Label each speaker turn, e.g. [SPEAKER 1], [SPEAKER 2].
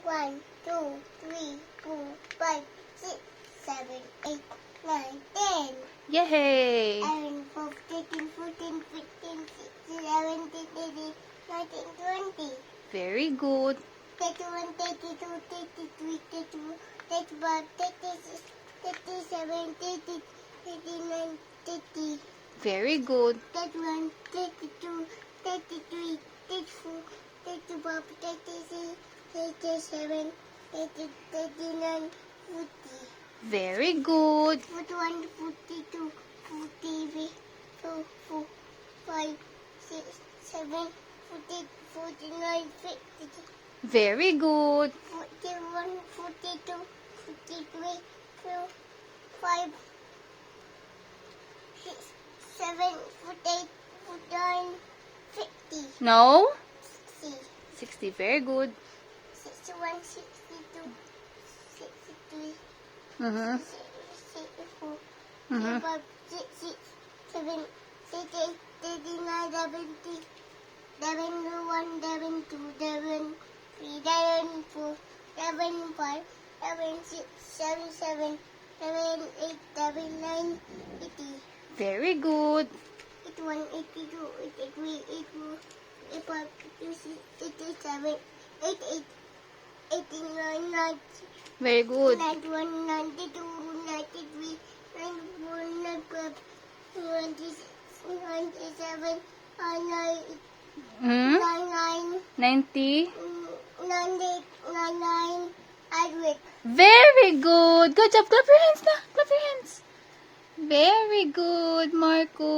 [SPEAKER 1] 1, 2, 3, 4, 5, 6, 7, 8, 9, 10.
[SPEAKER 2] Yay!
[SPEAKER 1] 11, 12, 13, 14, 15, 16, 17, 18, 19, 20.
[SPEAKER 2] Very good.
[SPEAKER 1] 31, 32, 33, 34, 35, 36, 37, 38, 39, 40.
[SPEAKER 2] Very good.
[SPEAKER 1] 31, 32, 33, 34, 35, 36, 37, 38, 39, 40.
[SPEAKER 2] Very good.
[SPEAKER 1] 41, 42, 43, 44, 5, 6, 7, 48, 49, 50.
[SPEAKER 2] Very good.
[SPEAKER 1] 41, 42, 43, 4, 5, 6, 7, 48, 49, 50.
[SPEAKER 2] No?
[SPEAKER 1] 60,
[SPEAKER 2] 60. Very good.
[SPEAKER 1] 61, 62, 63,
[SPEAKER 2] Mm-hmm.
[SPEAKER 1] 64,
[SPEAKER 2] Mm-hmm.
[SPEAKER 1] 65, 66, 7, 68, 39, 70, 71, 72, 73, 74, 75, 76, 77, 78, 79, 80.
[SPEAKER 2] Very good.
[SPEAKER 1] 81, 82, 83, 84, 85, 86, 87, 88, 89, 90,
[SPEAKER 2] Very good.
[SPEAKER 1] 91, 92, 93, 94, 95, 96, 97, 99,
[SPEAKER 2] Hmm?
[SPEAKER 1] 99,
[SPEAKER 2] 90.
[SPEAKER 1] 98, 99, 100.
[SPEAKER 2] Very good. Good job. Clap your hands na. Clap your hands. Very good, Marco.